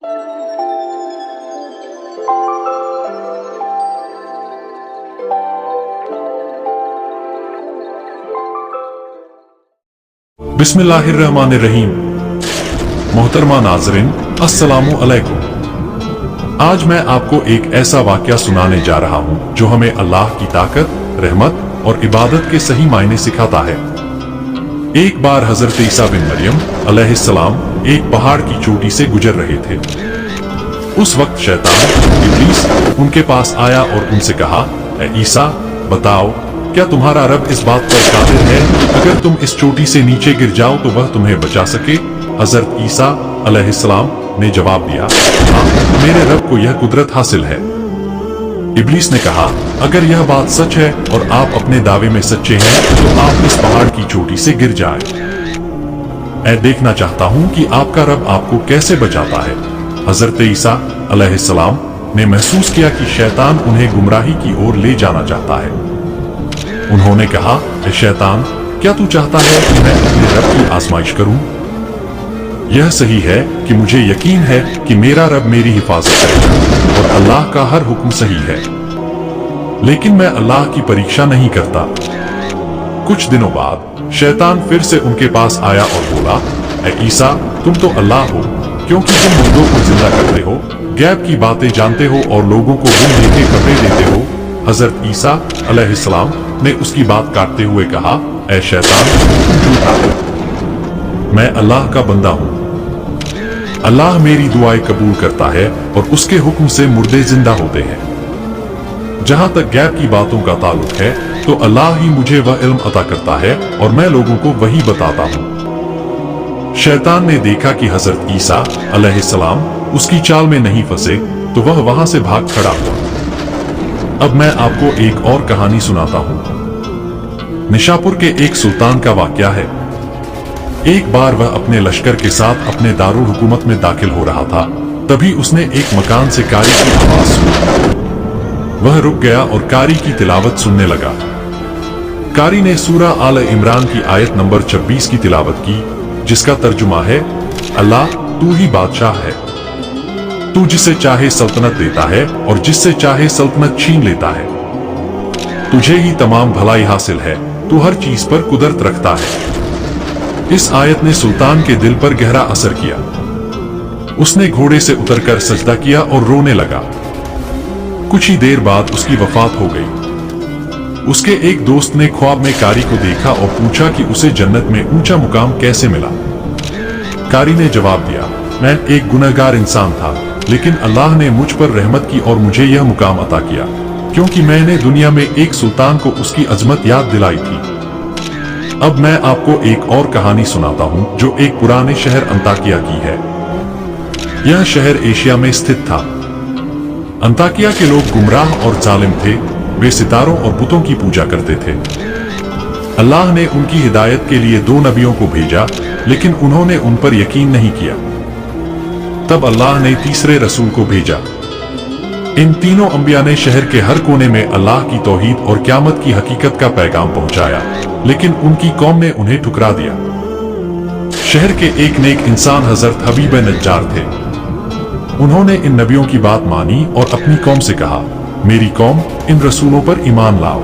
बिस्मिल्लाहिर्रहमानिर्रहीम। मोहतरमा नाज़रीन, अस्सलामु अलैकुम। आज मैं आपको एक ऐसा वाक़या सुनाने जा रहा हूँ जो हमें अल्लाह की ताकत, रहमत और इबादत के सही मायने सिखाता है। एक बार हजरत ईसा बिन मरियम अलैहिस्सलाम एक पहाड़ की चोटी से गुजर रहे थे। उस वक्त शैतान इब्लीस उनके पास आया और उनसे कहा, ऐ ईसा, बताओ, क्या तुम्हारा रब इस बात पर कादिर है कि अगर तुम इस चोटी से नीचे गिर जाओ तो वह तुम्हें बचा सके? हजरत ईसा अलैहिस्सलाम ने जवाब दिया, हाँ, मेरे रब को यह कुदरत हासिल है। इब्लीस ने कहा, अगर यह बात सच है और आप अपने दावे में सच्चे हैं तो आप इस पहाड़ की चोटी से गिर जाएं। मैं देखना चाहता हूँ कि आपका रब आपको कैसे बचाता है। हजरत ईसा अलैहिस्सलाम ने महसूस किया कि शैतान उन्हें गुमराही की ओर ले जाना चाहता है। उन्होंने कहा, ऐ शैतान, क्या तू चाहता है कि मैं अपने रब की आजमाइश करूं? यह सही है कि मुझे यकीन है कि मेरा रब मेरी हिफाजत करेगा और अल्लाह का हर हुक्म सही है, लेकिन मैं अल्लाह की परीक्षा नहीं करता। कुछ दिनों बाद शैतान फिर से उनके पास आया और बोला, ऐ ईसा, तुम तो अल्लाह हो, क्योंकि तुम मुर्दों को जिंदा करते हो, गैब की बातें जानते हो और लोगों को बिन देखे कपड़े देते हो। हजरत ईसा अलैहिस्सलाम ने उसकी बात काटते हुए कहा, ऐ शैतान, तू झूठा है, मैं अल्लाह का बंदा हूं। अल्लाह मेरी दुआएं कबूल करता है और उसके हुक्म से मुर्दे जिंदा होते हैं। जहां तक गैब की बातों का ताल्लुक है तो अल्लाह ही मुझे वह इल्म अता करता है और मैं लोगों को वही बताता हूं। शैतान ने देखा कि हजरत ईसा अलैहिस्सलाम उसकी चाल में नहीं फंसे तो वह वहां से भाग खड़ा हुआ। अब मैं आपको एक और कहानी सुनाता हूँ। निशापुर के एक सुल्तान का वाकया है। एक बार वह अपने लश्कर के साथ अपने दारुल हुकूमत में दाखिल हो रहा था, तभी उसने एक मकान से कारी की आवाज सुनी। वह रुक गया और कारी की तिलावत सुनने लगा। कारी ने सूरा आल इमरान की आयत नंबर 26 की तिलावत की, जिसका तर्जुमा है, अल्लाह तू ही बादशाह है, तू जिसे चाहे सल्तनत देता है और जिससे चाहे सल्तनत छीन लेता है, तुझे ही तमाम भलाई हासिल है, तू हर चीज पर कुदरत रखता है। इस आयत ने सुल्तान के दिल पर गहरा असर किया। उसने घोड़े से उतरकर सजदा किया और रोने लगा। कुछ ही देर बाद उसकी वफात हो गई। उसके एक दोस्त ने ख्वाब में कारी को देखा और पूछा कि उसे जन्नत में ऊंचा मुकाम कैसे मिला। कारी ने जवाब दिया, मैं एक गुनहगार इंसान था, लेकिन अल्लाह ने मुझ पर रहमत की और मुझे यह मुकाम अता किया, क्योंकि मैंने दुनिया में एक सुल्तान को उसकी अजमत याद दिलाई थी। अब मैं आपको एक और कहानी सुनाता हूँ जो एक पुराने शहर अंताकिया की है। यह शहर एशिया में स्थित था। अंताकिया के लोग गुमराह और जालिम थे। वे सितारों और बुतों की पूजा करते थे। अल्लाह ने उनकी हिदायत के लिए 2 नबियों को भेजा, लेकिन उन्होंने उन पर यकीन नहीं किया। तब अल्लाह ने तीसरे रसूल को भेजा। इन तीनों अंबिया ने शहर के हर कोने में अल्लाह की तौहीद और क़यामत की हकीकत का पैगाम पहुंचाया, लेकिन उनकी कौम ने उन्हें ठुकरा दिया। शहर के एक नेक इंसान हजरत हबीब नज्जार थे। उन्होंने इन नबियों की बात मानी और अपनी कौम से कहा, मेरी कौम, इन रसूलों पर ईमान लाओ।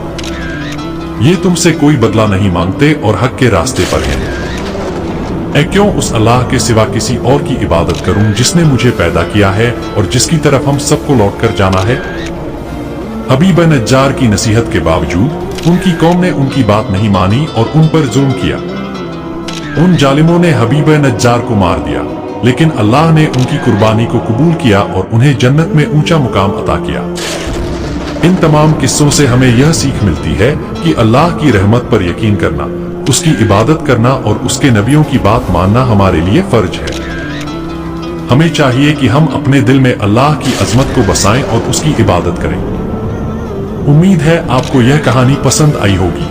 ये तुमसे कोई बदला नहीं मांगते और हक के रास्ते पर हैं। मैं क्यों उस अल्लाह के सिवा किसी और की इबादत करूं जिसने मुझे पैदा किया है और जिसकी तरफ हम सबको लौटकर जाना है। हबीब नज्जार की नसीहत के बावजूद उनकी कौम ने उनकी बात नहीं मानी और उन पर जुल्म किया। उन जालिमों ने हबीब नज्जार को मार दिया, लेकिन अल्लाह ने उनकी कुर्बानी को कबूल किया और उन्हें जन्नत में ऊंचा मुकाम अता किया। इन तमाम किस्सों से हमें यह सीख मिलती है कि अल्लाह की रहमत पर यकीन करना, उसकी इबादत करना और उसके नबियों की बात मानना हमारे लिए फर्ज है। हमें चाहिए कि हम अपने दिल में अल्लाह की अजमत को बसाएं और उसकी इबादत करें। उम्मीद है आपको यह कहानी पसंद आई होगी।